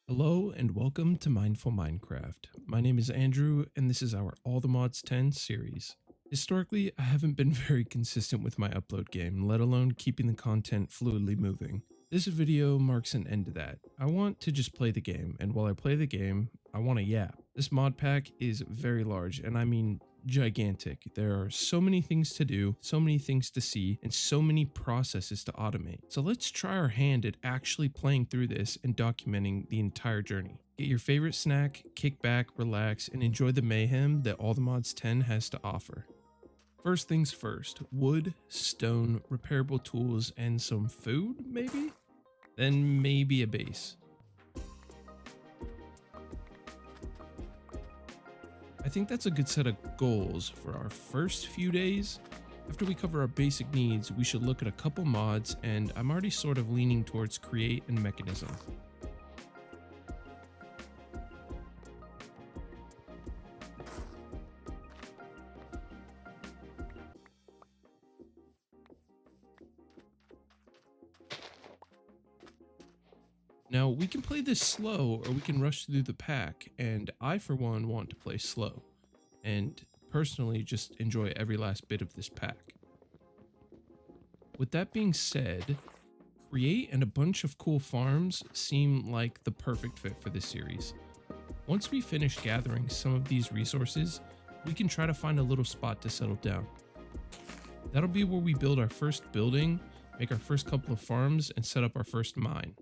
Hello and welcome to Mindful Minecraft. My name is Andrew and this is our All the Mods 10 series. Historically, I haven't been very consistent with my upload game, let alone keeping the content fluidly moving. This video marks an end to that. I want to just play the game, and while I play the game, I want to yap. This mod pack is very large, and I mean gigantic. There are so many things to do, so many things to see, and so many processes to automate. So let's try our hand at actually playing through this and documenting the entire journey. Get your favorite snack, kick back, relax, and enjoy the mayhem that All the Mods 10 has to offer. First things first, wood, stone, repairable tools, and some food, maybe? Then maybe a base. I think that's a good set of goals for our first few days. After we cover our basic needs, we should look at a couple mods, and I'm already sort of leaning towards create and mechanism. Now, we can play this slow or we can rush through the pack, and I for one want to play slow, and personally just enjoy every last bit of this pack. With that being said, create and a bunch of cool farms seem like the perfect fit for this series. Once we finish gathering some of these resources, we can try to find a little spot to settle down. That'll be where we build our first building, make our first couple of farms, and set up our first mine.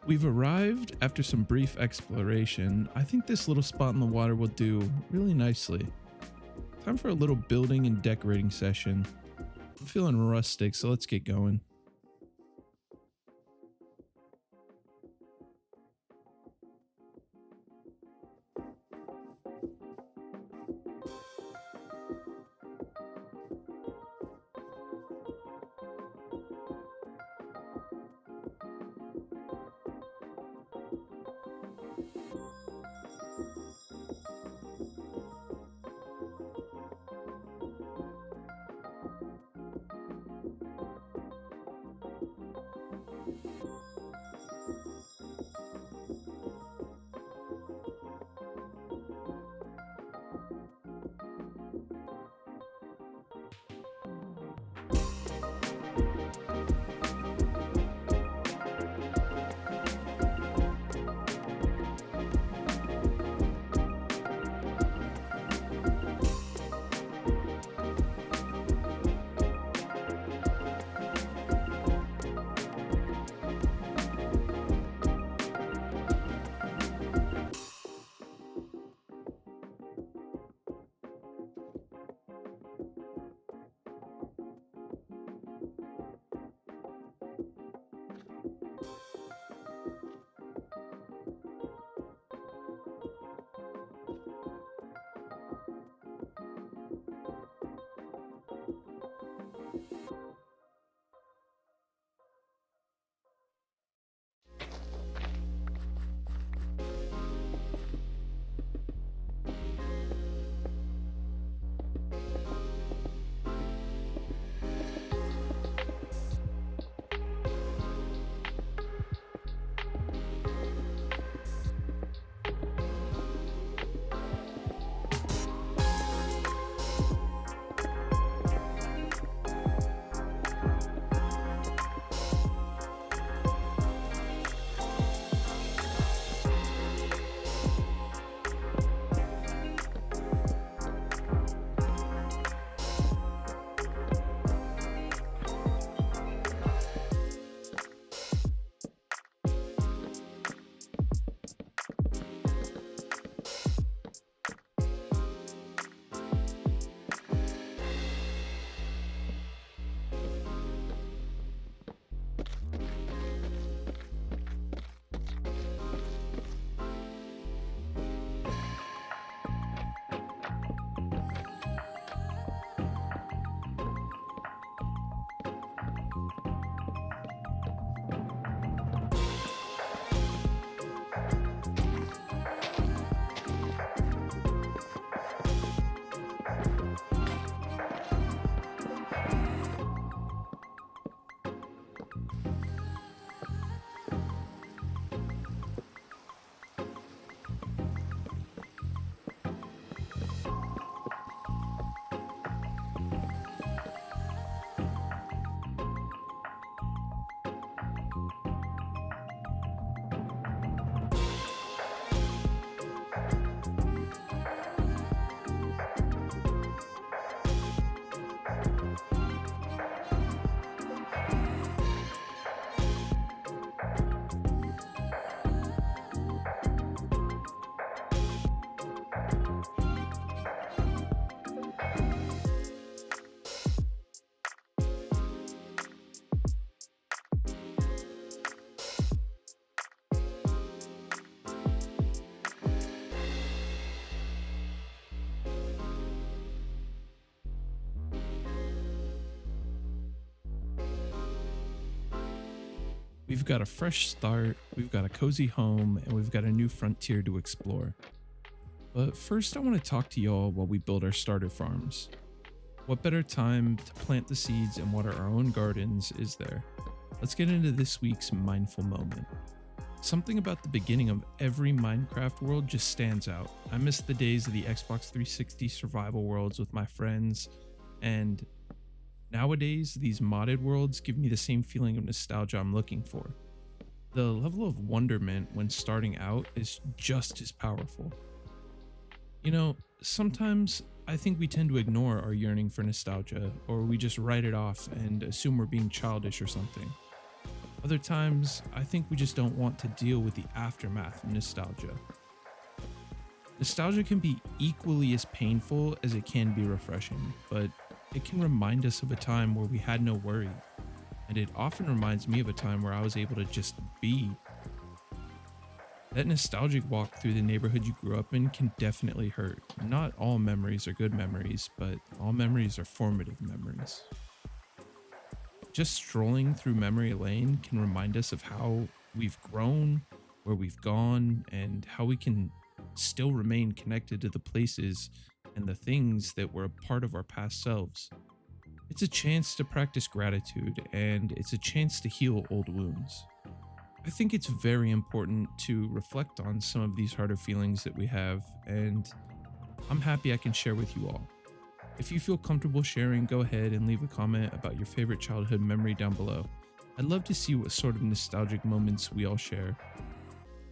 We've arrived after some brief exploration. I think this little spot in the water will do really nicely. Time for a little building and decorating session. I'm feeling rustic, so let's get going. We've got a fresh start, we've got a cozy home, and we've got a new frontier to explore. But first, I want to talk to y'all while we build our starter farms. What better time to plant the seeds and water our own gardens is there? Let's get into this week's mindful moment. Something about the beginning of every Minecraft world just stands out. I miss the days of the Xbox 360 survival worlds with my friends, and nowadays these modded worlds give me the same feeling of nostalgia I'm looking for. The level of wonderment when starting out is just as powerful. You know, sometimes I think we tend to ignore our yearning for nostalgia, or we just write it off and assume we're being childish or something. Other times, I think we just don't want to deal with the aftermath of nostalgia. Nostalgia can be equally as painful as it can be refreshing, but it can remind us of a time where we had no worry, and it often reminds me of a time where I was able to just be. That nostalgic walk through the neighborhood you grew up in can definitely hurt. Not all memories are good memories, but all memories are formative memories. Just strolling through memory lane can remind us of how we've grown, where we've gone, and how we can still remain connected to the places and the things that were a part of our past selves. It's a chance to practice gratitude, and it's a chance to heal old wounds. I think it's very important to reflect on some of these harder feelings that we have, and I'm happy I can share with you all. If you feel comfortable sharing, go ahead and leave a comment about your favorite childhood memory down below. I'd love to see what sort of nostalgic moments we all share.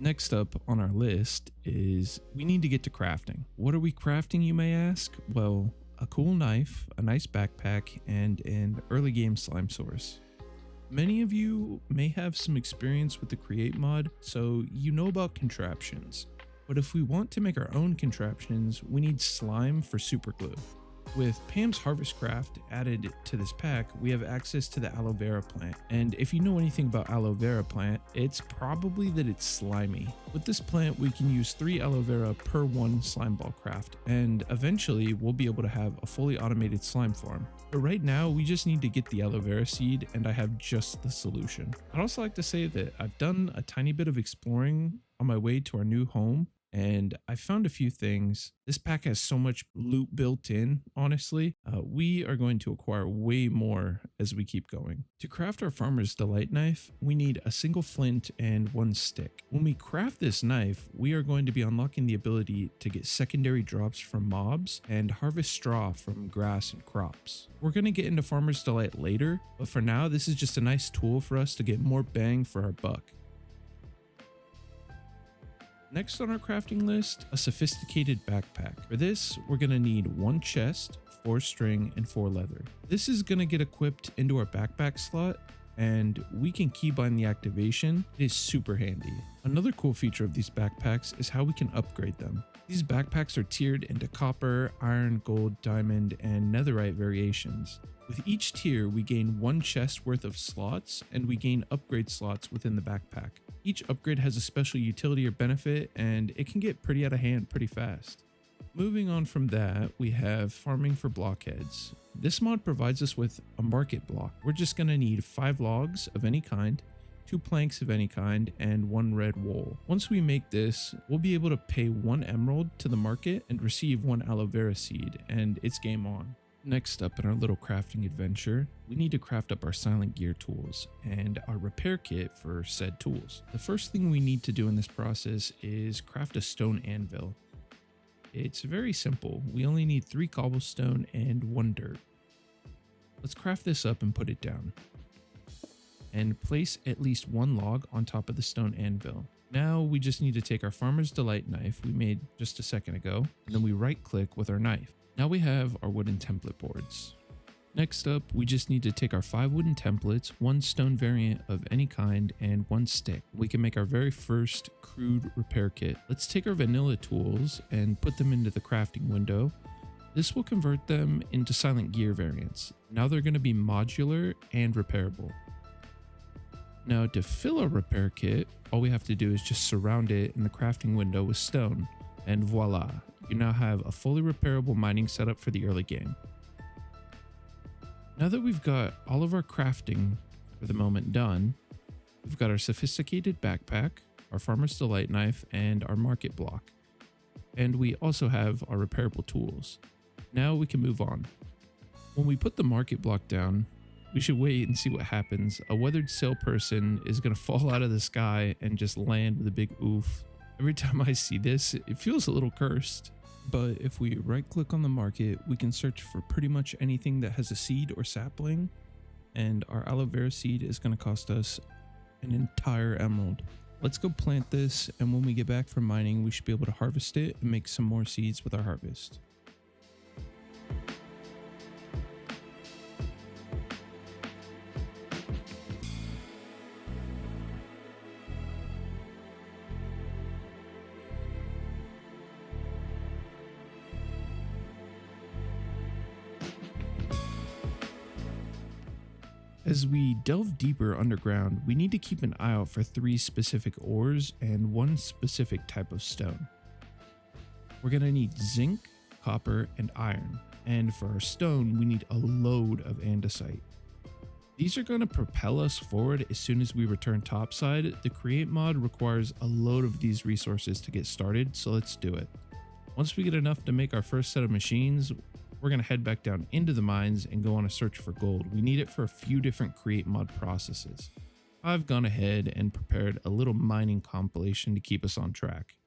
Next up on our list is we need to get to crafting. What are we crafting, you may ask? Well, a cool knife, a nice backpack, and an early game slime source. Many of you may have some experience with the Create mod, so you know about contraptions. But if we want to make our own contraptions, we need slime for superglue. With Pam's Harvest Craft added to this pack, we have access to the aloe vera plant, and if you know anything about aloe vera plant, it's probably that it's slimy. With this plant, we can use 3 aloe vera per 1 slime ball craft, and eventually we'll be able to have a fully automated slime farm. But right now, we just need to get the aloe vera seed, and I have just the solution. I'd also like to say that I've done a tiny bit of exploring on my way to our new home, and I found a few things. This pack has so much loot built in, honestly. We are going to acquire way more as we keep going. To craft our Farmer's Delight knife, we need a single flint and 1 stick. When we craft this knife, we are going to be unlocking the ability to get secondary drops from mobs and harvest straw from grass and crops. We're going to get into Farmer's Delight later, but for now, this is just a nice tool for us to get more bang for our buck. Next on our crafting list, a sophisticated backpack. For this, we're going to need 1 chest, 4 string, and 4 leather. This is going to get equipped into our backpack slot, and we can keybind the activation. It is super handy. Another cool feature of these backpacks is how we can upgrade them. These backpacks are tiered into copper, iron, gold, diamond, and netherite variations. With each tier, we gain 1 chest worth of slots, and we gain upgrade slots within the backpack. Each upgrade has a special utility or benefit, and it can get pretty out of hand pretty fast. Moving on from that, we have farming for blockheads. This mod provides us with a market block. We're just going to need 5 logs of any kind, 2 planks of any kind, and 1 red wool. Once we make this, we'll be able to pay 1 emerald to the market and receive 1 aloe vera seed, and it's game on. Next up in our little crafting adventure, we need to craft up our silent gear tools and our repair kit for said tools. The first thing we need to do in this process is craft a stone anvil. It's very simple. We only need 3 cobblestone and 1 dirt. Let's craft this up and put it down. And place at least 1 log on top of the stone anvil. Now we just need to take our Farmer's Delight knife we made just a second ago, and then we right click with our knife. Now we have our wooden template boards. Next up, we just need to take our 5 wooden templates, 1 stone variant of any kind, and 1 stick. We can make our very first crude repair kit. Let's take our vanilla tools and put them into the crafting window. This will convert them into silent gear variants. Now they're going to be modular and repairable. Now to fill a repair kit, all we have to do is just surround it in the crafting window with stone, and voila, you now have a fully repairable mining setup for the early game. Now that we've got all of our crafting for the moment done, We've got our sophisticated backpack, our farmer's delight knife, and our market block. And we also have our repairable tools. Now we can move on. When we put the market block down, we should wait and see what happens. A weathered sail person is going to fall out of the sky and just land with a big oof. Every time I see this, it feels a little cursed. But if we right click on the market, we can search for pretty much anything that has a seed or sapling. And our aloe vera seed is going to cost us an entire emerald. Let's go plant this, and when we get back from mining, we should be able to harvest it and make some more seeds with our harvest. As we delve deeper underground, we need to keep an eye out for 3 specific ores and 1 specific type of stone. We're going to need zinc, copper, and iron, and for our stone, we need a load of andesite. These are going to propel us forward as soon as we return topside. The create mod requires a load of these resources to get started, so let's do it. Once we get enough to make our first set of machines, we're going to head back down into the mines and go on a search for gold. We need it for a few different create mod processes. I've gone ahead and prepared a little mining compilation to keep us on track.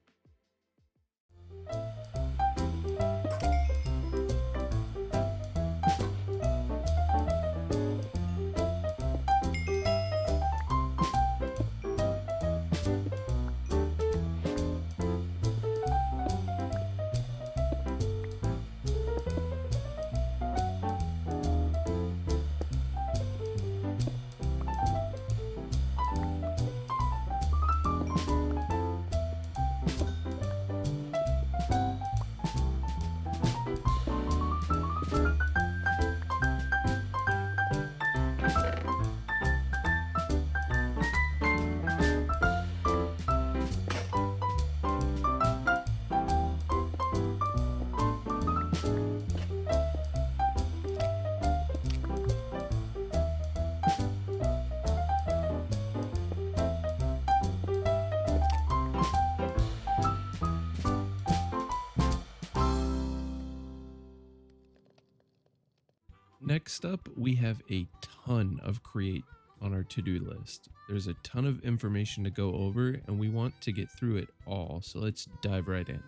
Next up, we have a ton of create on our to-do list. There's a ton of information to go over and we want to get through it all, so let's dive right in.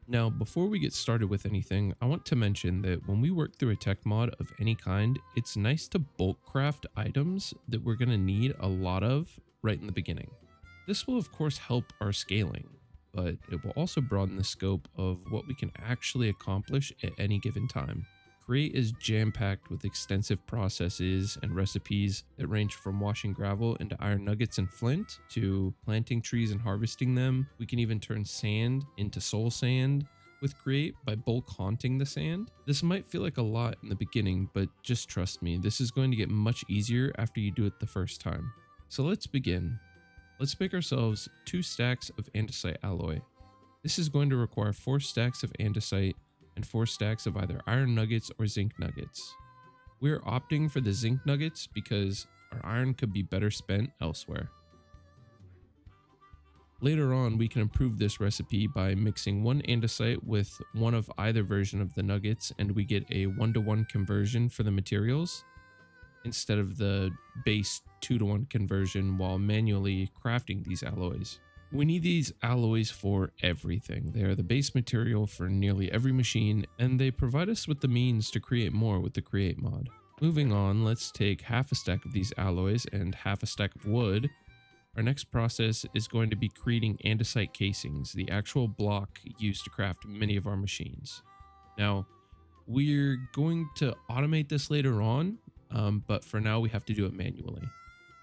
Now, before we get started with anything, I want to mention that when we work through a tech mod of any kind, it's nice to bulk craft items that we're going to need a lot of right in the beginning. This will of course help our scaling, but it will also broaden the scope of what we can actually accomplish at any given time. Create is jam-packed with extensive processes and recipes that range from washing gravel into iron nuggets and flint to planting trees and harvesting them. We can even turn sand into soul sand with Create by bulk haunting the sand. This might feel like a lot in the beginning, but just trust me, this is going to get much easier after you do it the first time. So let's begin. Let's make ourselves 2 stacks of andesite alloy. This is going to require 4 stacks of andesite and 4 stacks of either iron nuggets or zinc nuggets. We're opting for the zinc nuggets because our iron could be better spent elsewhere. Later on, we can improve this recipe by mixing 1 andesite with 1 of either version of the nuggets, and we get a 1-to-1 conversion for the materials instead of the base 2-to-1 conversion while manually crafting these alloys. We need these alloys for everything. They are the base material for nearly every machine, and they provide us with the means to create more with the Create mod. Moving on, let's take half a stack of these alloys and half a stack of wood. Our next process is going to be creating andesite casings, the actual block used to craft many of our machines. Now, we're going to automate this later on, but for now we have to do it manually.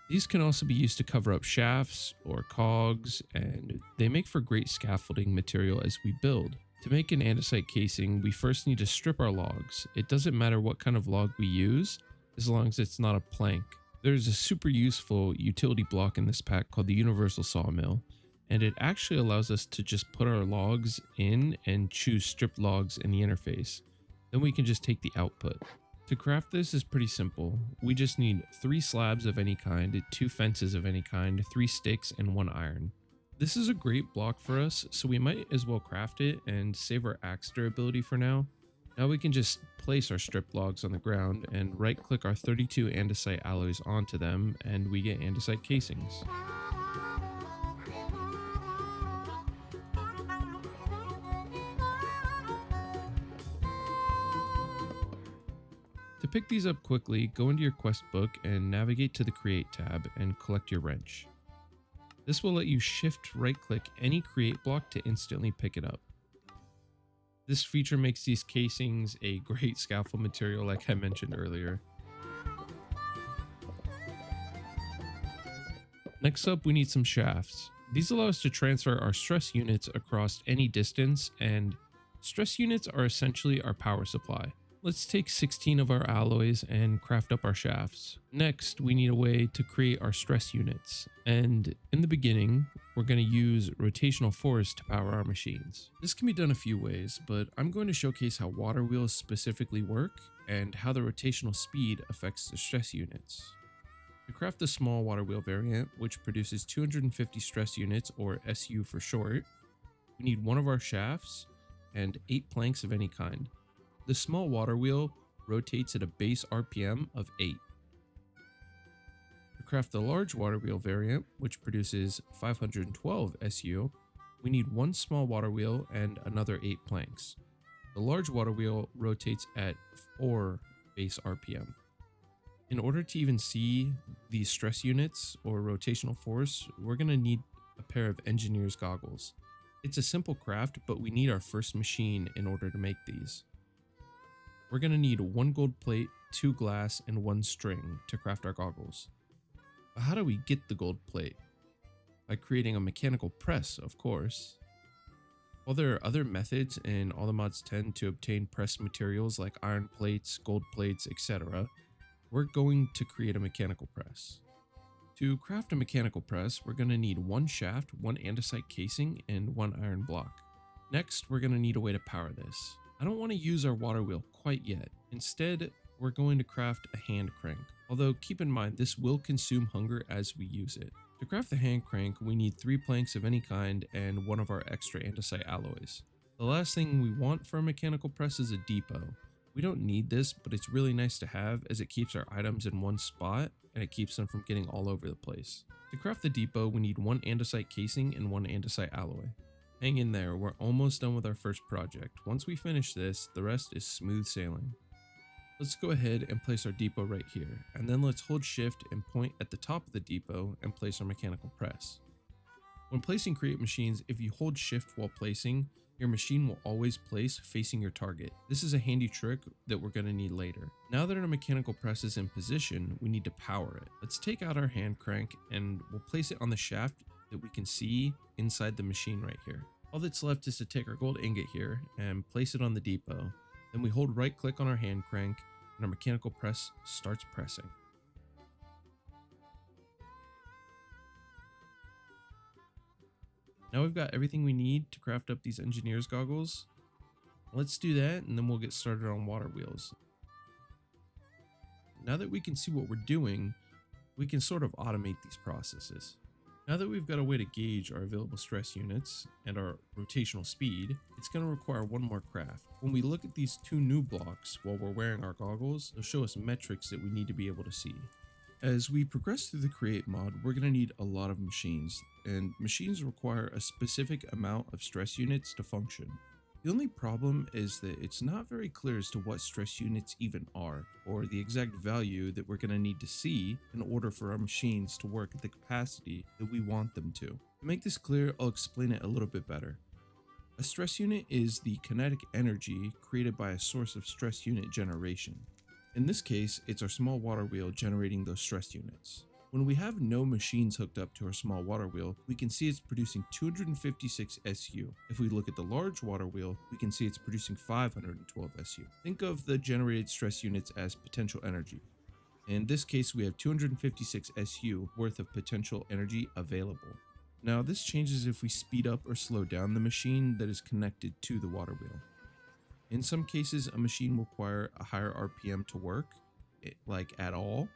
These can also be used to cover up shafts or cogs, and they make for great scaffolding material as we build. To make an andesite casing, we first need to strip our logs. It doesn't matter what kind of log we use, as long as it's not a plank. There's a super useful utility block in this pack called the Universal Sawmill, and it actually allows us to just put our logs in and choose stripped logs in the interface. Then we can just take the output. To craft this is pretty simple. We just need 3 slabs of any kind, 2 fences of any kind, 3 sticks, and 1 iron. This is a great block for us, so we might as well craft it and save our axe durability for now. Now we can just place our strip logs on the ground and right click our 32 andesite alloys onto them, and we get andesite casings. To pick these up quickly, go into your quest book and navigate to the Create tab and collect your wrench. This will let you shift right click any create block to instantly pick it up. This feature makes these casings a great scaffold material like I mentioned earlier. Next up, we need some shafts. These allow us to transfer our stress units across any distance, and stress units are essentially our power supply. Let's take 16 of our alloys and craft up our shafts. Next, we need a way to create our stress units. And in the beginning, we're going to use rotational force to power our machines. This can be done a few ways, but I'm going to showcase how water wheels specifically work and how the rotational speed affects the stress units. To craft the small water wheel variant, which produces 250 stress units, or SU for short, we need 1 of our shafts and 8 planks of any kind. The small water wheel rotates at a base RPM of 8. To craft the large water wheel variant, which produces 512 SU, we need 1 small water wheel and another 8 planks. The large water wheel rotates at 4 base RPM. In order to even see these stress units or rotational force, we're going to need a pair of engineer's goggles. It's a simple craft, but we need our first machine in order to make these. We're going to need 1 gold plate, 2 glass, and 1 string to craft our goggles. But how do we get the gold plate? By creating a mechanical press, of course. While there are other methods in All the Mods 10 to obtain press materials like iron plates, gold plates, etc., we're going to create a mechanical press. To craft a mechanical press, we're going to need 1 shaft, 1 andesite casing, and 1 iron block. Next, we're going to need a way to power this. I don't want to use our water wheel quite yet. Instead, we're going to craft a hand crank. Although keep in mind, this will consume hunger as we use it. To craft the hand crank, we need 3 planks of any kind and 1 of our extra andesite alloys. The last thing we want for a mechanical press is a depot. We don't need this, but it's really nice to have as it keeps our items in one spot and it keeps them from getting all over the place. To craft the depot, we need 1 andesite casing and 1 andesite alloy. Hang in there, we're almost done with our first project. Once we finish this, the rest is smooth sailing. Let's go ahead and place our depot right here, and then let's hold shift and point at the top of the depot and place our mechanical press. When placing create machines, if you hold shift while placing, your machine will always place facing your target. This is a handy trick that we're going to need later. Now that our mechanical press is in position, we need to power it. Let's take out our hand crank and we'll place it on the shaft that we can see inside the machine right here. All that's left is to take our gold ingot here and place it on the depot. Then we hold right click on our hand crank and our mechanical press starts pressing. Now we've got everything we need to craft up these engineer's goggles. Let's do that and then we'll get started on water wheels. Now that we can see what we're doing, we can sort of automate these processes. Now that we've got a way to gauge our available stress units and our rotational speed, it's going to require 1 more craft. When we look at these 2 new blocks while we're wearing our goggles, they'll show us metrics that we need to be able to see. As we progress through the create mod, we're going to need a lot of machines, and machines require a specific amount of stress units to function. The only problem is that it's not very clear as to what stress units even are, or the exact value that we're going to need to see in order for our machines to work at the capacity that we want them to. To make this clear, I'll explain it a little bit better. A stress unit is the kinetic energy created by a source of stress unit generation. In this case, it's our small water wheel generating those stress units. When we have no machines hooked up to our small water wheel, we can see it's producing 256 SU. If we look at the large water wheel, we can see it's producing 512 SU. Think of the generated stress units as potential energy. In this case, we have 256 SU worth of potential energy available. Now, this changes if we speed up or slow down the machine that is connected to the water wheel. In some cases, a machine will require a higher RPM to work, like at all.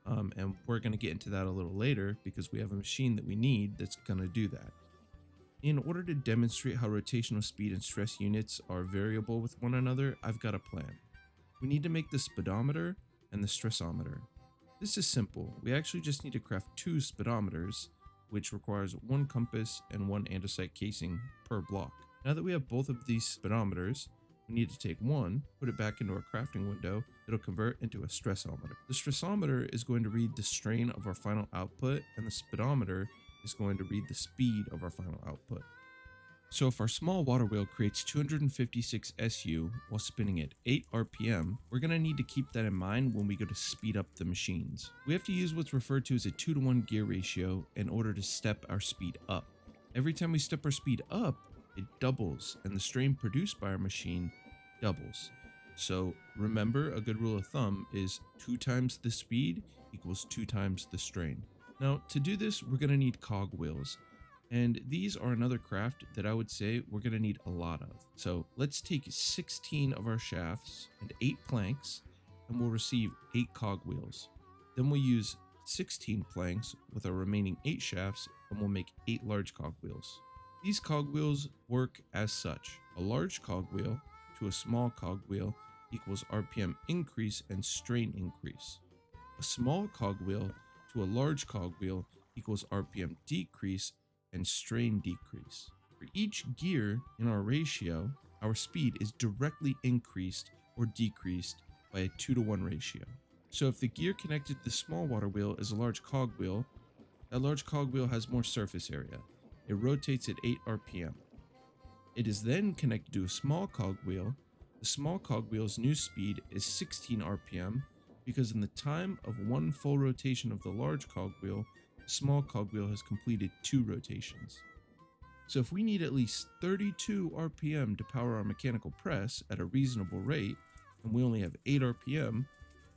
And we're going to get into that a little later because we have a machine that we need that's going to do that. In order to demonstrate how rotational speed and stress units are variable with one another, I've got a plan. We need to make the speedometer and the stressometer. This is simple. We actually just need to craft 2 speedometers, which requires 1 compass and 1 andesite casing per block. Now that we have both of these speedometers, we need to take one, put it back into our crafting window. It'll convert into a stressometer. The stressometer is going to read the strain of our final output, and the speedometer is going to read the speed of our final output. So if our small water wheel creates 256 SU while spinning at 8 RPM, we're going to need to keep that in mind when we go to speed up the machines. We have to use what's referred to as a 2-to-1 gear ratio in order to step our speed up. Every time we step our speed up, it doubles, and the strain produced by our machine doubles. So remember, a good rule of thumb is 2 times the speed equals 2 times the strain. Now, to do this, we're going to need cog wheels. And these are another craft that I would say we're going to need a lot of. So let's take 16 of our shafts and 8 planks, and we'll receive 8 cog wheels. Then we'll use 16 planks with our remaining 8 shafts, and we'll make 8 large cog wheels. These cog wheels work as such. A large cog wheel to a small cog wheel equals RPM increase and strain increase. A small cog wheel to a large cog wheel equals RPM decrease and strain decrease. For each gear in our ratio, our speed is directly increased or decreased by a 2-to-1 ratio. So if the gear connected to the small water wheel is a large cog wheel, that large cog wheel has more surface area. It rotates at 8 RPM. It is then connected to a small cog wheel. The small cog wheel's new speed is 16 RPM because in the time of 1 full rotation of the large cog wheel, the small cog wheel has completed 2 rotations. So if we need at least 32 RPM to power our mechanical press at a reasonable rate, and we only have 8 RPM,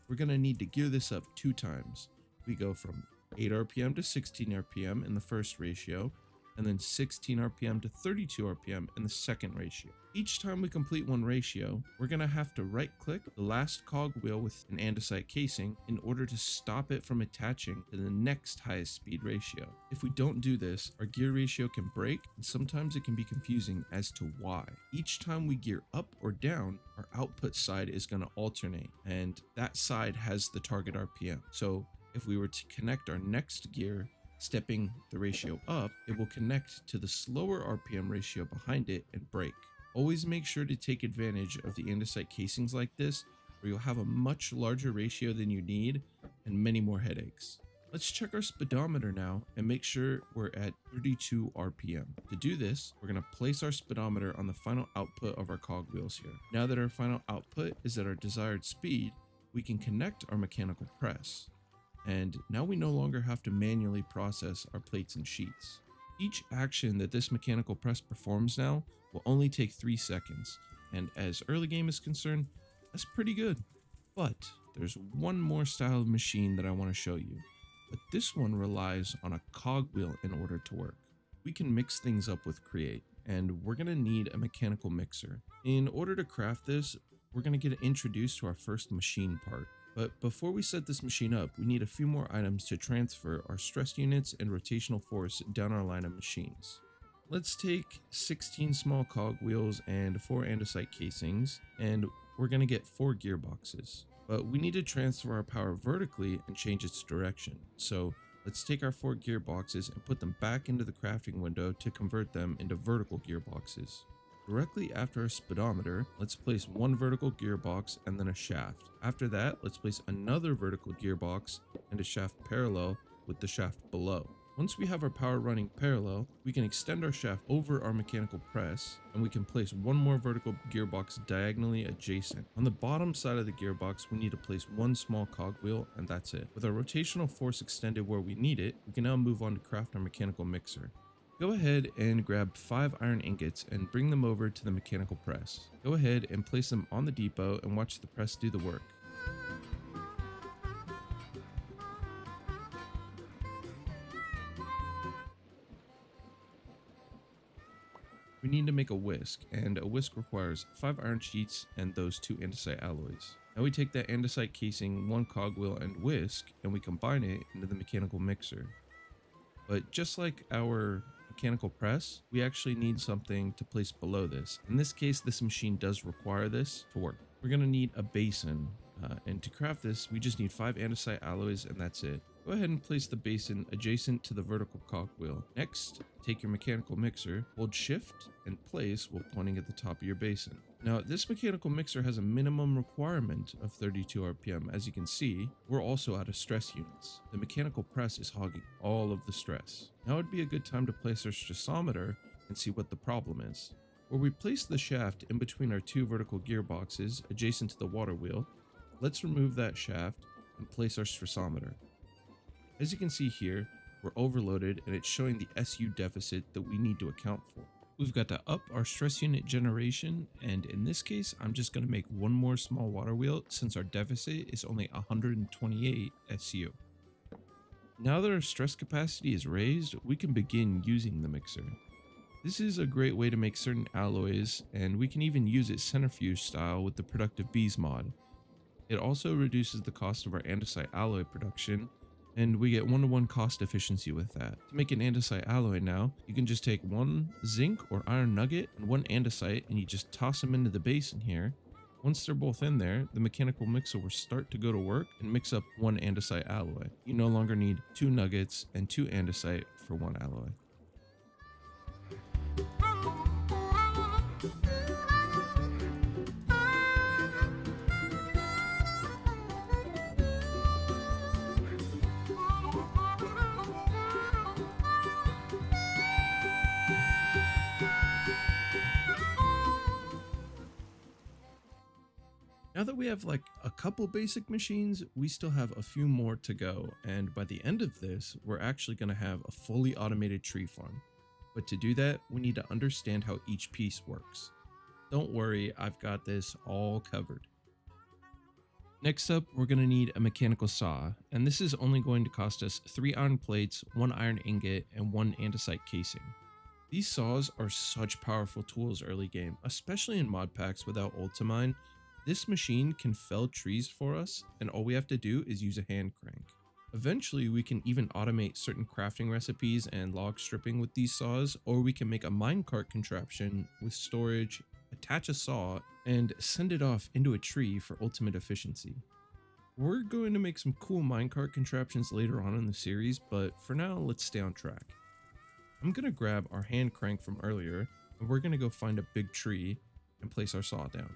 we're going to need to gear this up 2 times. We go from 8 RPM to 16 RPM in the first ratio, and then 16 RPM to 32 RPM in the second ratio. Each time we complete one ratio, we're going to have to right-click the last cog wheel with an andesite casing in order to stop it from attaching to the next highest speed ratio. If we don't do this, our gear ratio can break, and sometimes it can be confusing as to why. Each time we gear up or down, our output side is going to alternate, and that side has the target RPM. So if we were to connect our next gear, stepping the ratio up, it will connect to the slower RPM ratio behind it and break. Always make sure to take advantage of the andesite casings like this, or you'll have a much larger ratio than you need and many more headaches. Let's check our speedometer now and make sure we're at 32 RPM. To do this, we're going to place our speedometer on the final output of our cog wheels here. Now that our final output is at our desired speed, we can connect our mechanical press. And now we no longer have to manually process our plates and sheets. Each action that this mechanical press performs now will only take 3 seconds, and as early game is concerned, that's pretty good. But there's one more style of machine that I want to show you, but this one relies on a cog wheel in order to work. We can mix things up with Create, and we're going to need a mechanical mixer. In order to craft this, we're going to get introduced to our first machine part. But before we set this machine up, we need a few more items to transfer our stress units and rotational force down our line of machines. Let's take 16 small cog wheels and 4 andesite casings, and we're going to get 4 gearboxes. But we need to transfer our power vertically and change its direction. So let's take our 4 gearboxes and put them back into the crafting window to convert them into vertical gearboxes. Directly after a speedometer, let's place 1 vertical gearbox and then a shaft. After that, let's place another vertical gearbox and a shaft parallel with the shaft below. Once we have our power running parallel, we can extend our shaft over our mechanical press, and we can place 1 more vertical gearbox diagonally adjacent. On the bottom side of the gearbox, we need to place 1 small cog wheel, and that's it. With our rotational force extended where we need it, we can now move on to craft our mechanical mixer. Go ahead and grab 5 iron ingots and bring them over to the mechanical press. Go ahead and place them on the depot and watch the press do the work. We need to make a whisk, and a whisk requires 5 iron sheets and those 2 andesite alloys. Now we take that andesite casing, 1 cogwheel, and whisk, and we combine it into the mechanical mixer. But just like our mechanical press, we actually need something to place below this. In this case, this machine does require this to work. We're going to need a basin, and to craft this, we just need 5 andesite alloys, and that's it. Go ahead and place the basin adjacent to the vertical cogwheel. Next, take your mechanical mixer, hold shift and place while pointing at the top of your basin. Now, this mechanical mixer has a minimum requirement of 32 RPM. As you can see, we're also out of stress units. The mechanical press is hogging all of the stress. Now would be a good time to place our stressometer and see what the problem is. Where we place the shaft in between our 2 vertical gearboxes adjacent to the water wheel, let's remove that shaft and place our stressometer. As you can see here, we're overloaded and it's showing the SU deficit that we need to account for. We've got to up our stress unit generation, and in this case, I'm just going to make one more small water wheel since our deficit is only 128 SU. Now that our stress capacity is raised, we can begin using the mixer. This is a great way to make certain alloys, and we can even use it centrifuge style with the Productive Bees mod. It also reduces the cost of our andesite alloy production, and we get 1-to-1 cost efficiency with that. To make an andesite alloy now, you can just take 1 zinc or iron nugget and 1 andesite, and you just toss them into the basin here. Once they're both in there, the mechanical mixer will start to go to work and mix up 1 andesite alloy. You no longer need 2 nuggets and 2 andesite for 1 alloy. Now that we have like a couple basic machines, we still have a few more to go, and by the end of this, we're actually going to have a fully automated tree farm. But to do that, we need to understand how each piece works. Don't worry, I've got this all covered. Next up, we're going to need a mechanical saw, and this is only going to cost us 3 iron plates, 1 iron ingot, and 1 andesite casing. These saws are such powerful tools early game, especially in mod packs without Ultimine. This machine can fell trees for us, and all we have to do is use a hand crank. Eventually, we can even automate certain crafting recipes and log stripping with these saws, or we can make a minecart contraption with storage, attach a saw, and send it off into a tree for ultimate efficiency. We're going to make some cool minecart contraptions later on in the series, but for now, let's stay on track. I'm going to grab our hand crank from earlier, and we're going to go find a big tree and place our saw down.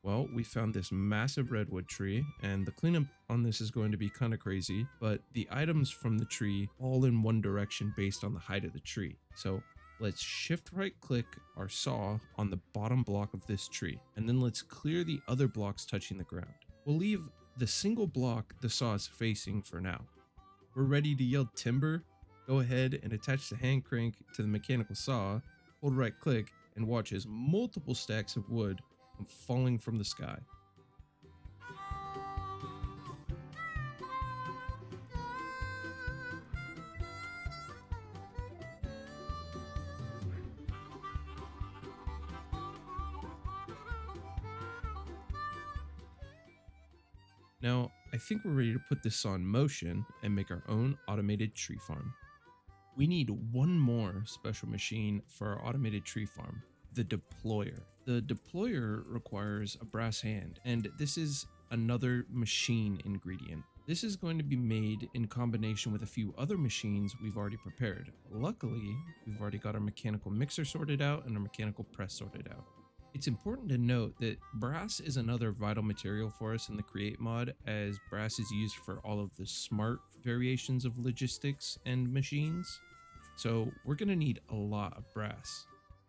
Well, we found this massive redwood tree, and the cleanup on this is going to be kind of crazy, but the items from the tree all in one direction based on the height of the tree. So let's shift right click our saw on the bottom block of this tree, and then let's clear the other blocks touching the ground. We'll leave the single block the saw is facing for now. We're ready to yell timber. Go ahead and attach the hand crank to the mechanical saw, hold right click, and watch as multiple stacks of wood falling from the sky. Now, I think we're ready to put this saw in motion and make our own automated tree farm. We need one more special machine for our automated tree farm, the deployer. The deployer requires a brass hand, and this is another machine ingredient. This is going to be made in combination with a few other machines we've already prepared. Luckily, we've already got our mechanical mixer sorted out and our mechanical press sorted out. It's important to note that brass is another vital material for us in the Create mod, as brass is used for all of the smart variations of logistics and machines. So we're going to need a lot of brass.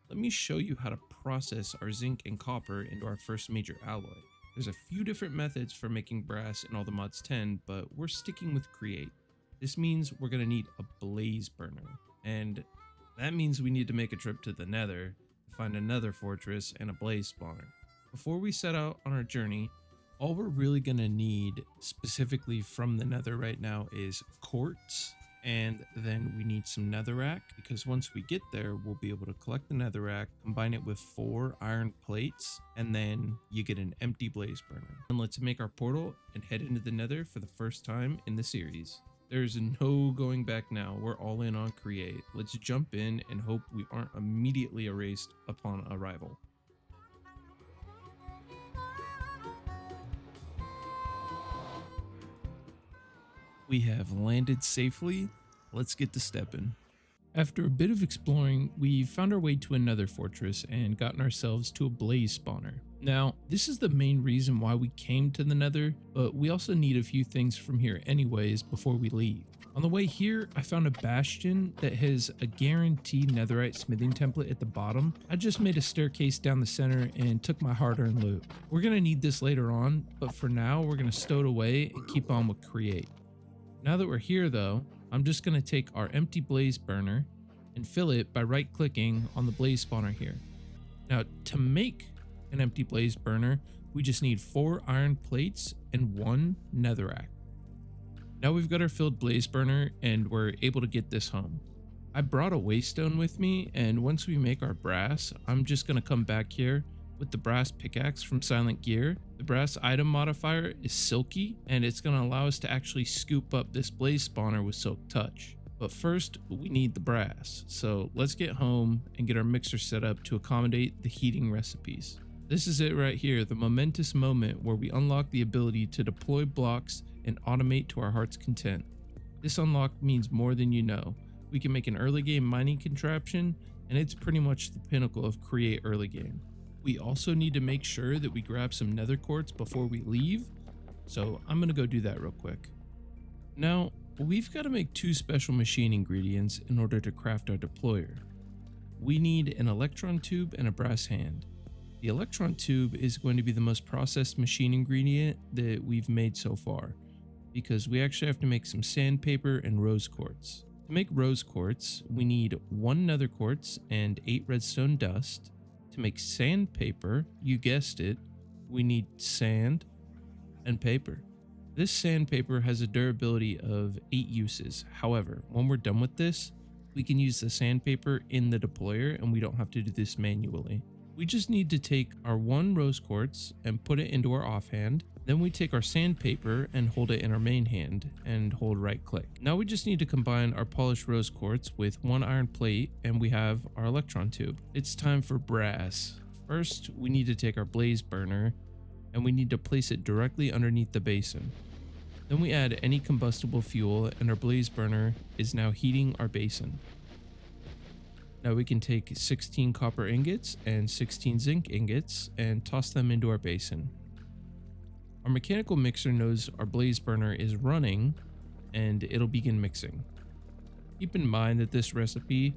Let me show you how to process our zinc and copper into our first major alloy. There's a few different methods for making brass in all the mods 10, but we're sticking with Create. This means we're going to need a blaze burner, and that means we need to make a trip to the Nether to find another fortress and a blaze spawner. Before we set out on our journey, all we're really going to need specifically from the Nether right now is quartz And then we need some netherrack, because once we get there, we'll be able to collect the netherrack, combine it with 4 iron plates, and then you get an empty blaze burner. And let's make our portal and head into the nether for the first time in the series. There's no going back now. We're all in on create. Let's jump in and hope we aren't immediately erased upon arrival. We have landed safely. Let's get to stepping. After a bit of exploring, we found our way to another fortress and gotten ourselves to a blaze spawner. Now, this is the main reason why we came to the nether, but we also need a few things from here anyways before we leave. On the way here, I found a bastion that has a guaranteed netherite smithing template at the bottom. I just made a staircase down the center and took my hard-earned loot. We're gonna need this later on, but for now, we're gonna stow it away and keep on with create. Now that we're here though, I'm just going to take our empty blaze burner and fill it by right clicking on the blaze spawner here. Now to make an empty blaze burner, we just need 4 iron plates and 1 netherrack. Now we've got our filled blaze burner and we're able to get this home. I brought a waystone with me, and once we make our brass, I'm just going to come back here with the brass pickaxe from Silent Gear. The brass item modifier is silky, and it's going to allow us to actually scoop up this blaze spawner with silk touch. But first we need the brass, so let's get home and get our mixer set up to accommodate the heating recipes. This is it right here, the momentous moment where we unlock the ability to deploy blocks and automate to our heart's content. This unlock means more than you know. We can make an early game mining contraption, and it's pretty much the pinnacle of create early game. We also need to make sure that we grab some nether quartz before we leave, so I'm going to go do that real quick. Now, we've got to make 2 special machine ingredients in order to craft our deployer. We need an electron tube and a brass hand. The electron tube is going to be the most processed machine ingredient that we've made so far, because we actually have to make some sandpaper and rose quartz. To make rose quartz, we need 1 nether quartz and 8 redstone dust. To make sandpaper, you guessed it, we need sand and paper. This sandpaper has a durability of 8 uses. However, when we're done with this, we can use the sandpaper in the deployer and we don't have to do this manually. We just need to take our 1 rose quartz and put it into our offhand. Then we take our sandpaper and hold it in our main hand and hold right click. Now we just need to combine our polished rose quartz with 1 iron plate and we have our electron tube. It's time for brass. First, we need to take our blaze burner and we need to place it directly underneath the basin. Then we add any combustible fuel and our blaze burner is now heating our basin. Now we can take 16 copper ingots and 16 zinc ingots and toss them into our basin. Our mechanical mixer knows our blaze burner is running and it'll begin mixing. Keep in mind that this recipe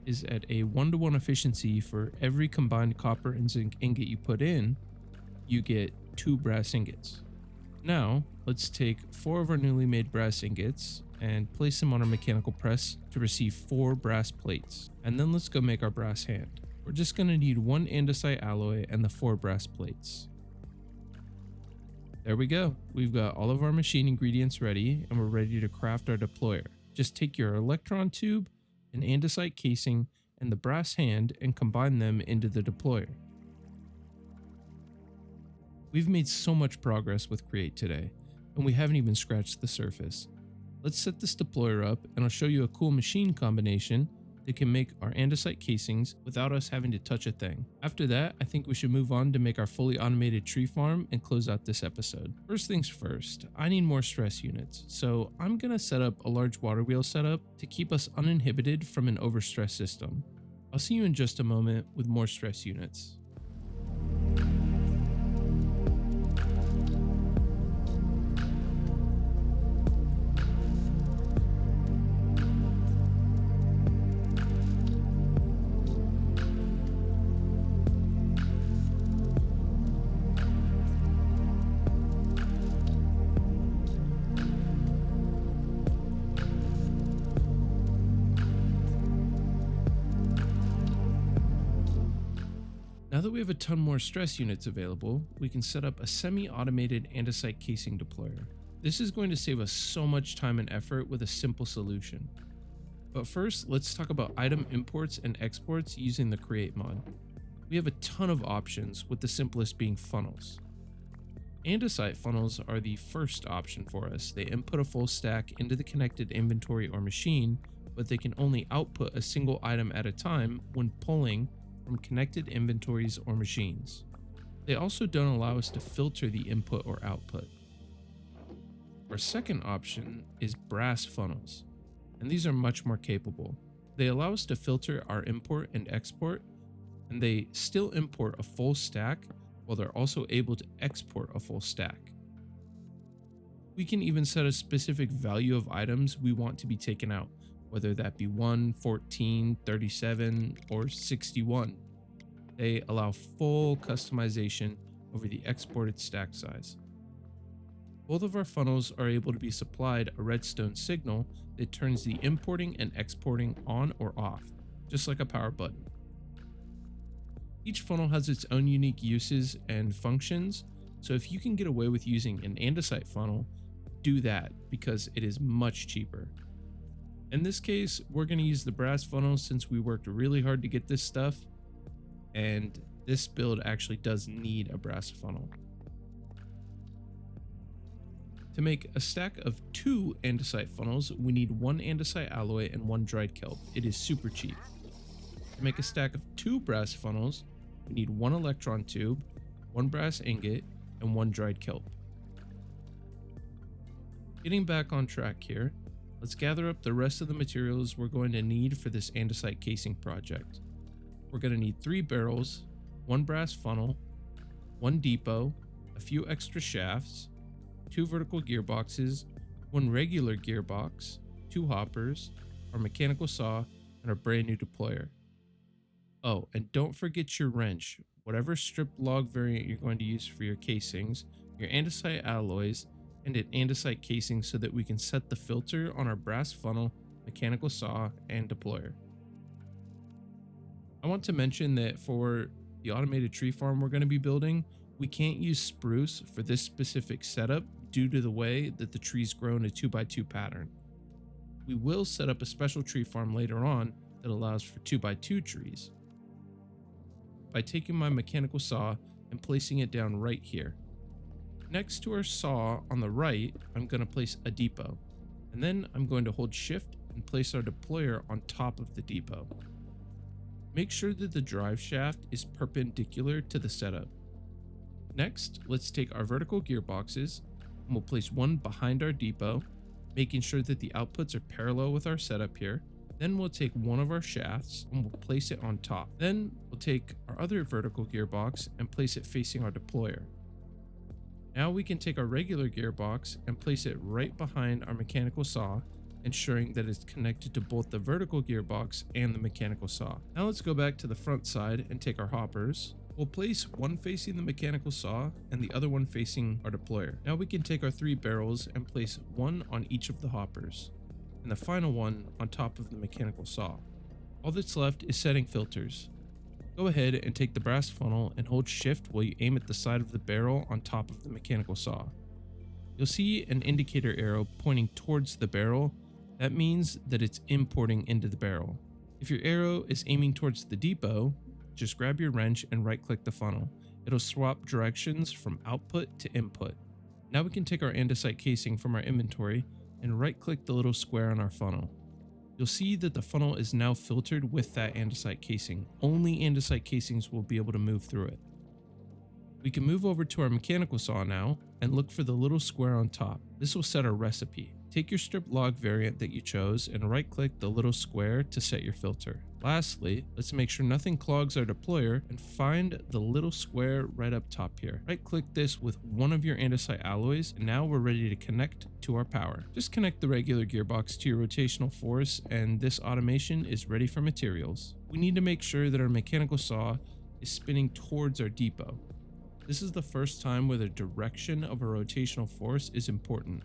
is at a 1-to-1 efficiency. For every combined copper and zinc ingot you put in, you get 2 brass ingots. Now let's take 4 of our newly made brass ingots and place them on our mechanical press to receive 4 brass plates. And then let's go make our brass hand. We're just going to need 1 andesite alloy and the 4 brass plates. There we go. We've got all of our machine ingredients ready and we're ready to craft our deployer. Just take your electron tube, an andesite casing, and the brass hand and combine them into the deployer. We've made so much progress with Create today, and we haven't even scratched the surface. Let's set this deployer up and I'll show you a cool machine combination that can make our andesite casings without us having to touch a thing. After that, I think we should move on to make our fully automated tree farm and close out this episode. First things first, I need more stress units, so I'm gonna set up a large water wheel setup to keep us uninhibited from an overstressed system. I'll see you in just a moment with more stress units. Now that we have a ton more stress units available, we can set up a semi-automated andesite casing deployer. This is going to save us so much time and effort with a simple solution. But first, let's talk about item imports and exports using the Create mod. We have a ton of options, with the simplest being funnels. Andesite funnels are the first option for us. They input a full stack into the connected inventory or machine, but they can only output a single item at a time when pulling from connected inventories or machines. They also don't allow us to filter the input or output. Our second option is brass funnels, and these are much more capable. They allow us to filter our import and export, and they still import a full stack while they're also able to export a full stack. We can even set a specific value of items we want to be taken out, whether that be 1, 14, 37, or 61. They allow full customization over the exported stack size. Both of our funnels are able to be supplied a redstone signal that turns the importing and exporting on or off, just like a power button. Each funnel has its own unique uses and functions, so if you can get away with using an andesite funnel, do that because it is much cheaper. In this case, we're going to use the brass funnel since we worked really hard to get this stuff, and this build actually does need a brass funnel. To make a stack of 2 andesite funnels, we need 1 andesite alloy and 1 dried kelp. It is super cheap. To make a stack of 2 brass funnels, we need 1 electron tube, 1 brass ingot, and 1 dried kelp. Getting back on track here, let's gather up the rest of the materials we're going to need for this andesite casing project. We're going to need 3 barrels, 1 brass funnel, 1 depot, a few extra shafts, 2 vertical gearboxes, 1 regular gearbox, 2 hoppers, our mechanical saw, and our brand new deployer. Oh, and don't forget your wrench, whatever strip log variant you're going to use for your casings, your andesite alloys, and an andesite casing so that we can set the filter on our brass funnel, mechanical saw, and deployer. I want to mention that for the automated tree farm we're going to be building, we can't use spruce for this specific setup due to the way that the trees grow in a 2x2 pattern. We will set up a special tree farm later on that allows for 2x2 trees. By taking my mechanical saw and placing it down right here. Next to our saw on the right, I'm going to place a depot, and then I'm going to hold shift and place our deployer on top of the depot. Make sure that the drive shaft is perpendicular to the setup. Next, let's take our vertical gearboxes and we'll place one behind our depot, making sure that the outputs are parallel with our setup here. Then we'll take one of our shafts and we'll place it on top. Then we'll take our other vertical gearbox and place it facing our deployer. Now we can take our regular gearbox and place it right behind our mechanical saw, ensuring that it's connected to both the vertical gearbox and the mechanical saw. Now let's go back to the front side and take our hoppers. We'll place one facing the mechanical saw and the other one facing our deployer. Now we can take our 3 barrels and place one on each of the hoppers, and the final one on top of the mechanical saw. All that's left is setting filters. Go ahead and take the brass funnel and hold shift while you aim at the side of the barrel on top of the mechanical saw. You'll see an indicator arrow pointing towards the barrel. That means that it's importing into the barrel. If your arrow is aiming towards the depot, just grab your wrench and right click the funnel. It'll swap directions from output to input. Now we can take our andesite casing from our inventory and right click the little square on our funnel. You'll see that the funnel is now filtered with that andesite casing. Only andesite casings will be able to move through it. We can move over to our mechanical saw now and look for the little square on top. This will set our recipe. Take your strip log variant that you chose and right click the little square to set your filter. Lastly, let's make sure nothing clogs our deployer and find the little square right up top here. Right click this with one of your andesite alloys, and now we're ready to connect to our power. Just connect the regular gearbox to your rotational force and this automation is ready for materials. We need to make sure that our mechanical saw is spinning towards our depot. This is the first time where the direction of a rotational force is important.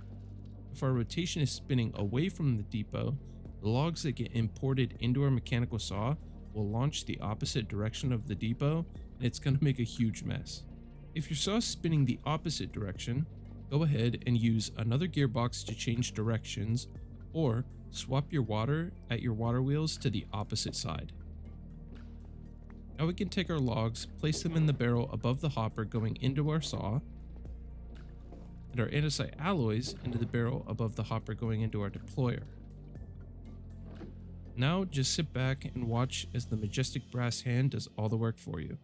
If our rotation is spinning away from the depot, the logs that get imported into our mechanical saw will launch the opposite direction of the depot, and it's going to make a huge mess. If your saw is spinning the opposite direction, Go ahead and use another gearbox to change directions, or swap your water at your water wheels to the opposite side. Now we can take our logs, place them in the barrel above the hopper going into our saw, and our andesite alloys into the barrel above the hopper going into our deployer. Now just sit back and watch as the majestic brass hand does all the work for you.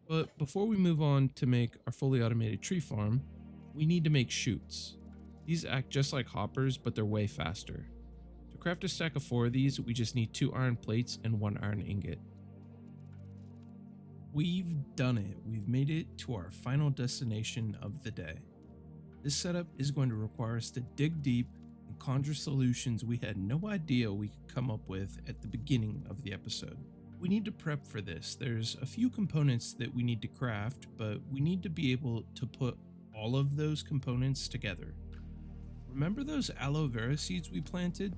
But before we move on to make our fully automated tree farm, we need to make chutes. These act just like hoppers, but they're way faster. To craft a stack of 4 of these, we just need 2 iron plates and 1 iron ingot. We've done it. We've made it to our final destination of the day. This setup is going to require us to dig deep and conjure solutions we had no idea we could come up with at the beginning of the episode. We need to prep for this. There's a few components that we need to craft, but we need to be able to put all of those components together. Remember those aloe vera seeds we planted?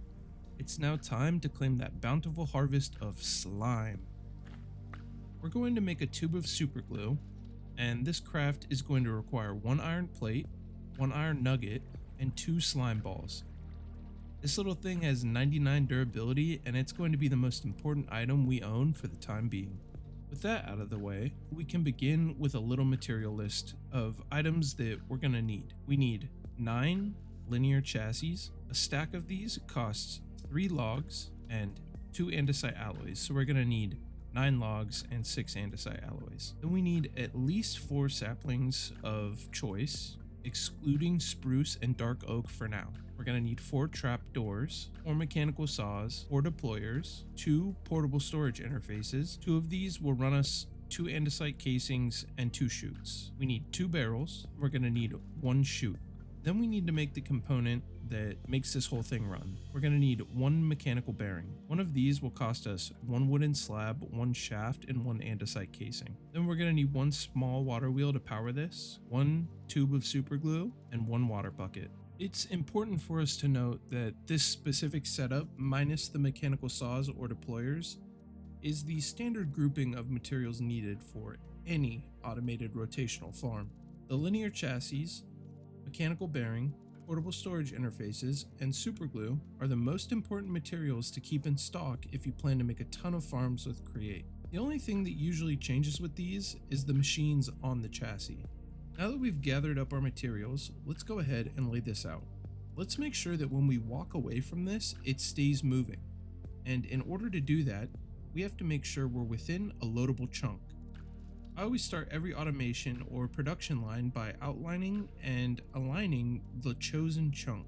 It's now time to claim that bountiful harvest of slime. We're going to make a tube of super glue, and this craft is going to require 1 iron plate, 1 iron nugget, and 2 slime balls. This little thing has 99 durability, and it's going to be the most important item we own for the time being. With that out of the way, we can begin with a little material list of items that we're going to need. We need 9 linear chassis. A stack of these costs 3 logs and 2 andesite alloys, so we're going to need 9 logs and 6 andesite alloys. Then we need at least 4 saplings of choice, excluding spruce and dark oak for now. We're going to need 4 trap doors, 4 mechanical saws, 4 deployers, 2 portable storage interfaces. 2 of these will run us 2 andesite casings and 2 chutes. We need 2 barrels. We're going to need 1 chute. Then we need to make the component that makes this whole thing run. We're going to need 1 mechanical bearing. One of these will cost us 1 wooden slab, 1 shaft, and 1 andesite casing. Then we're going to need 1 small water wheel to power this, 1 tube of super glue, and 1 water bucket. It's important for us to note that this specific setup, minus the mechanical saws or deployers, is the standard grouping of materials needed for any automated rotational farm. The linear chassis, mechanical bearing, portable storage interfaces, and superglue are the most important materials to keep in stock if you plan to make a ton of farms with Create. The only thing that usually changes with these is the machines on the chassis. Now that we've gathered up our materials, let's go ahead and lay this out. Let's make sure that when we walk away from this, it stays moving. And in order to do that, we have to make sure we're within a loadable chunk. I always start every automation or production line by outlining and aligning the chosen chunk.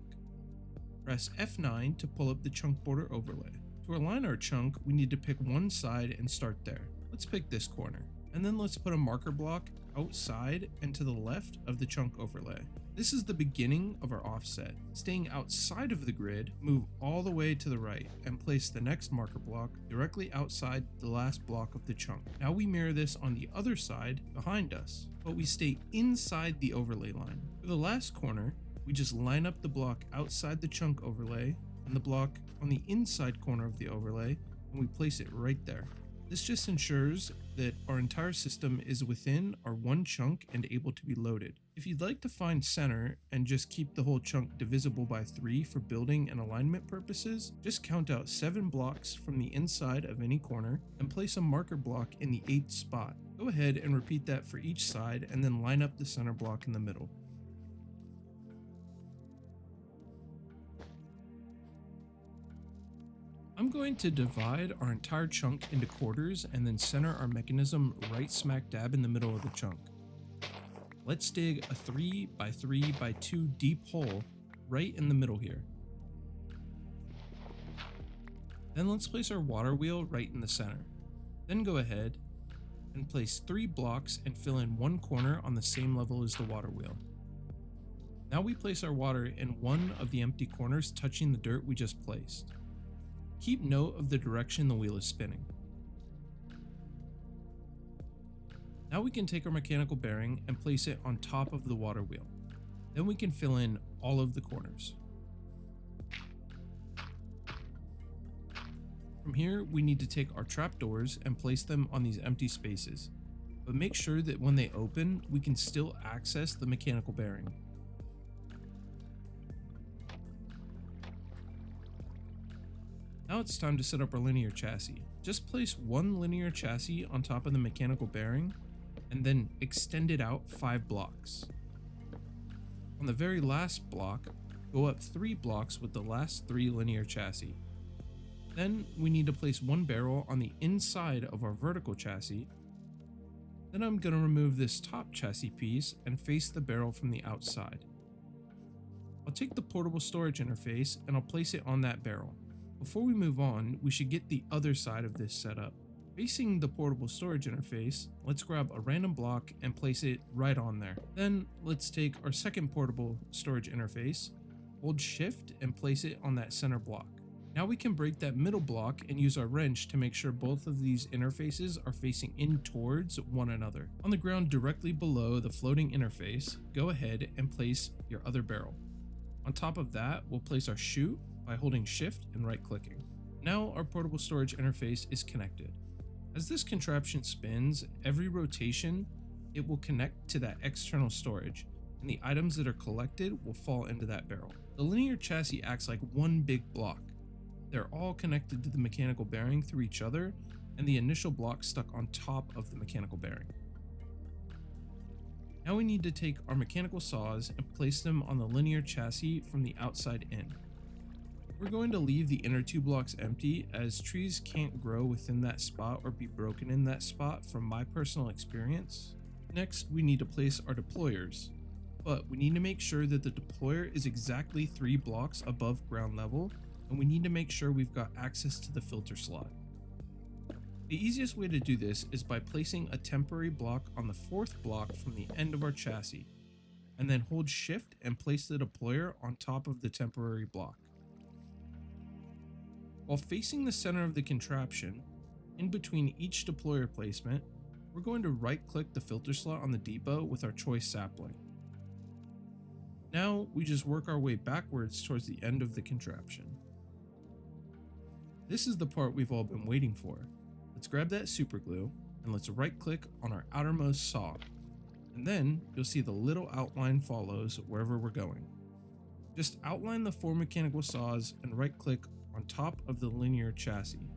Press F9 to pull up the chunk border overlay. To align our chunk, we need to pick one side and start there. Let's pick this corner. And then let's put a marker block outside and to the left of the chunk overlay. This is the beginning of our offset. Staying outside of the grid, move all the way to the right and place the next marker block directly outside the last block of the chunk. Now we mirror this on the other side behind us, but we stay inside the overlay line. For the last corner, we just line up the block outside the chunk overlay and the block on the inside corner of the overlay, and we place it right there. This just ensures that our entire system is within our one chunk and able to be loaded. If you'd like to find center and just keep the whole chunk divisible by 3 for building and alignment purposes, just count out 7 blocks from the inside of any corner and place a marker block in the 8th spot. Go ahead and repeat that for each side and then line up the center block in the middle. I'm going to divide our entire chunk into quarters and then center our mechanism right smack dab in the middle of the chunk. Let's dig a 3 by 3 by 2 deep hole right in the middle here. Then let's place our water wheel right in the center. Then go ahead and place 3 blocks and fill in one corner on the same level as the water wheel. Now we place our water in one of the empty corners touching the dirt we just placed. Keep note of the direction the wheel is spinning. Now we can take our mechanical bearing and place it on top of the water wheel. Then we can fill in all of the corners. From here, we need to take our trapdoors and place them on these empty spaces, but make sure that when they open, we can still access the mechanical bearing. Now it's time to set up our linear chassis. Just place one linear chassis on top of the mechanical bearing and then extend it out 5 blocks. On the very last block, go up 3 blocks with the last 3 linear chassis. Then we need to place one barrel on the inside of our vertical chassis. Then I'm going to remove this top chassis piece and face the barrel from the outside. I'll take the portable storage interface and I'll place it on that barrel. Before we move on, we should get the other side of this set up. Facing the portable storage interface, let's grab a random block and place it right on there. Then let's take our second portable storage interface, hold shift and place it on that center block. Now we can break that middle block and use our wrench to make sure both of these interfaces are facing in towards one another. On the ground directly below the floating interface, go ahead and place your other barrel. On top of that, we'll place our chute by holding shift and right clicking. Now our portable storage interface is connected. As this contraption spins, every rotation, it will connect to that external storage, and the items that are collected will fall into that barrel. The linear chassis acts like one big block. They're all connected to the mechanical bearing through each other, and the initial block stuck on top of the mechanical bearing. Now we need to take our mechanical saws and place them on the linear chassis from the outside in. We're going to leave the inner 2 blocks empty, as trees can't grow within that spot or be broken in that spot from my personal experience. Next, we need to place our deployers, but we need to make sure that the deployer is exactly 3 blocks above ground level, and we need to make sure we've got access to the filter slot. The easiest way to do this is by placing a temporary block on the 4th block from the end of our chassis, and then hold shift and place the deployer on top of the temporary block. While facing the center of the contraption, in between each deployer placement, we're going to right-click the filter slot on the depot with our choice sapling. Now we just work our way backwards towards the end of the contraption. This is the part we've all been waiting for. Let's grab that super glue and let's right-click on our outermost saw, and then you'll see the little outline follows wherever we're going. Just outline the 4 mechanical saws and right-click on top of the linear chassis.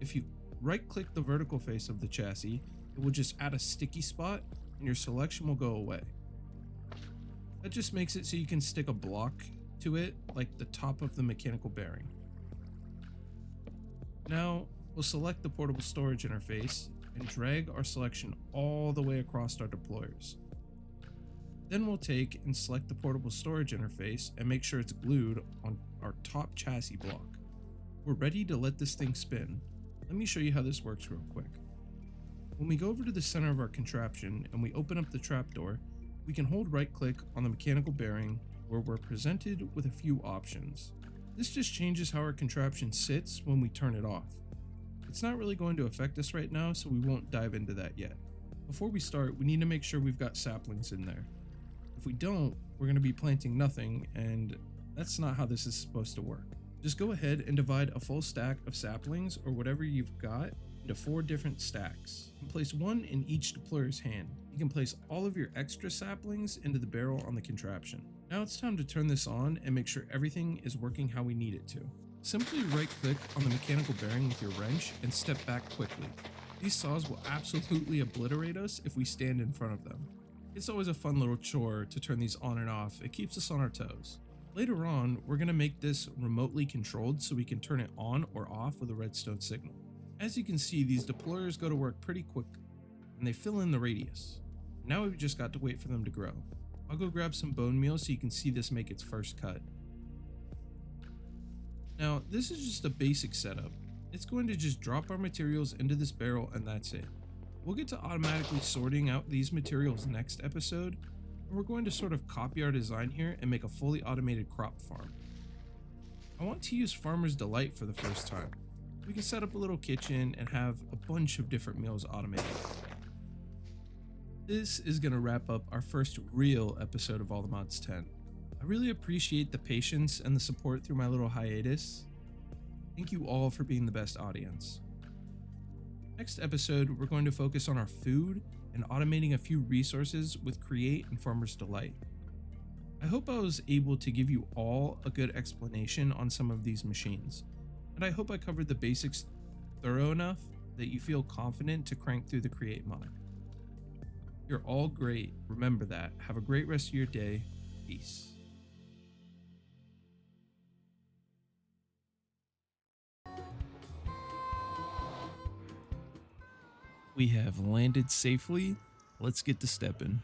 If you right-click the vertical face of the chassis, it will just add a sticky spot and your selection will go away. That just makes it so you can stick a block to it like the top of the mechanical bearing. Now we'll select the portable storage interface and drag our selection all the way across our deployers. Then we'll take and select the portable storage interface and make sure it's glued on our top chassis block. We're ready to let this thing spin. Let me show you how this works real quick. When we go over to the center of our contraption and we open up the trapdoor, we can hold right click on the mechanical bearing where we're presented with a few options. This just changes how our contraption sits when we turn it off. It's not really going to affect us right now, so we won't dive into that yet. Before we start, we need to make sure we've got saplings in there. If we don't, we're going to be planting nothing, and that's not how this is supposed to work. Just go ahead and divide a full stack of saplings or whatever you've got into 4 different stacks and place one in each deployer's hand. You can place all of your extra saplings into the barrel on the contraption. Now it's time to turn this on and make sure everything is working how we need it to. Simply right click on the mechanical bearing with your wrench and step back quickly. These saws will absolutely obliterate us if we stand in front of them. It's always a fun little chore to turn these on and off. It keeps us on our toes. Later on, we're going to make this remotely controlled so we can turn it on or off with a redstone signal. As you can see, these deployers go to work pretty quick and they fill in the radius. Now we've just got to wait for them to grow. I'll go grab some bone meal so you can see this make its first cut. Now, this is just a basic setup. It's going to just drop our materials into this barrel and that's it. We'll get to automatically sorting out these materials next episode, and we're going to sort of copy our design here and make a fully automated crop farm. I want to use Farmer's Delight for the first time. We can set up a little kitchen and have a bunch of different meals automated. This is going to wrap up our first real episode of All the Mods 10. I really appreciate the patience and the support through my little hiatus. Thank you all for being the best audience. Next episode, we're going to focus on our food and automating a few resources with Create and Farmer's Delight. I hope I was able to give you all a good explanation on some of these machines, but I hope I covered the basics thorough enough that you feel confident to crank through the create mod. You're all great. Remember that. Have a great rest of your day. Peace. We have landed safely. Let's get to stepping.